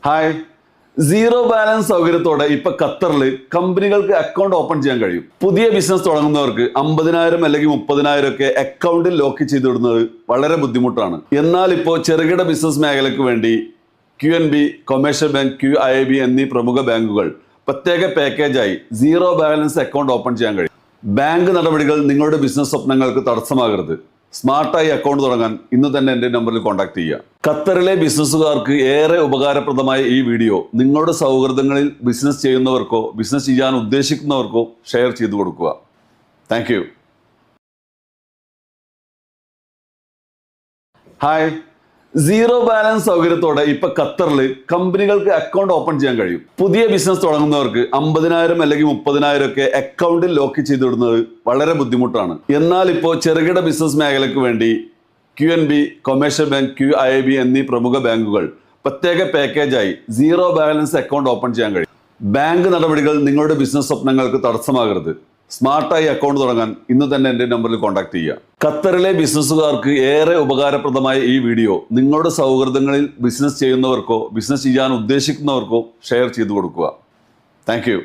Hi, zero balance സൗകര്യത്തോടെ ഇപ്പൊ ഖത്തറിൽ കമ്പനികൾക്ക് അക്കൗണ്ട് ഓപ്പൺ ചെയ്യാൻ കഴിയും. പുതിയ ബിസിനസ് തുടങ്ങുന്നവർക്ക് 50,000 അല്ലെങ്കിൽ 30,000 ഒക്കെ അക്കൗണ്ടിൽ ലോക്ക് ചെയ്തിടുന്നത് വളരെ ബുദ്ധിമുട്ടാണ്. എന്നാൽ ഇപ്പോൾ ചെറുകിട ബിസിനസ് മേഖലയ്ക്ക് വേണ്ടി QNB, കൊമേഴ്ഷ്യൽ ബാങ്ക്, QIB എന്നീ പ്രമുഖ ബാങ്കുകൾ പ്രത്യേക പാക്കേജായി സീറോ ബാലൻസ് അക്കൗണ്ട് ഓപ്പൺ ചെയ്യാൻ കഴിയും. ബാങ്ക് നടപടികൾ നിങ്ങളുടെ ബിസിനസ് സ്വപ്നങ്ങൾക്ക് തടസ്സമാകരുത്. സ്മാർട്ടായി അക്കൗണ്ട് തുടങ്ങാൻ ഇന്ന് തന്നെ എൻ്റെ നമ്പറിൽ കോൺടാക്ട് ചെയ്യുക. ഖത്തറിലെ ബിസിനസ്സുകാർക്ക് ഏറെ ഉപകാരപ്രദമായ ഈ വീഡിയോ നിങ്ങളുടെ സൗഹൃദങ്ങളിൽ ബിസിനസ് ചെയ്യുന്നവർക്കോ ബിസിനസ് ചെയ്യാൻ ഉദ്ദേശിക്കുന്നവർക്കോ ഷെയർ ചെയ്തു കൊടുക്കുക. Thank you. Hi, zero balance സൗകര്യത്തോടെ ഇപ്പൊ ഖത്തറിൽ കമ്പനികൾക്ക് അക്കൗണ്ട് ഓപ്പൺ ചെയ്യാൻ കഴിയും. പുതിയ ബിസിനസ് തുടങ്ങുന്നവർക്ക് 50,000 അല്ലെങ്കിൽ 30,000 ഒക്കെ അക്കൗണ്ടിൽ ലോക്ക് ചെയ്തിടുന്നത് വളരെ ബുദ്ധിമുട്ടാണ്. എന്നാൽ ഇപ്പോൾ ചെറുകിട ബിസിനസ് മേഖലയ്ക്ക് വേണ്ടി QNB, കൊമേഴ്ഷ്യൽ ബാങ്ക്, QIB എന്നീ പ്രമുഖ ബാങ്കുകൾ പ്രത്യേക പാക്കേജായി സീറോ ബാലൻസ് അക്കൗണ്ട് ഓപ്പൺ ചെയ്യാൻ കഴിയും. ബാങ്ക് നടപടികൾ നിങ്ങളുടെ ബിസിനസ് സ്വപ്നങ്ങൾക്ക് തടസ്സമാകരുത്. സ്മാർട്ടായി അക്കൗണ്ട് തുടങ്ങാൻ ഇന്ന് തന്നെ എൻ്റെ നമ്പറിൽ കോൺടാക്ട് ചെയ്യുക. ഖത്തറിലെ ബിസിനസ്സുകാർക്ക് ഏറെ ഉപകാരപ്രദമായ ഈ വീഡിയോ നിങ്ങളുടെ സൗഹൃദങ്ങളിൽ ബിസിനസ് ചെയ്യുന്നവർക്കോ ബിസിനസ് ചെയ്യാൻ ഉദ്ദേശിക്കുന്നവർക്കോ ഷെയർ ചെയ്തു കൊടുക്കുക. Thank U.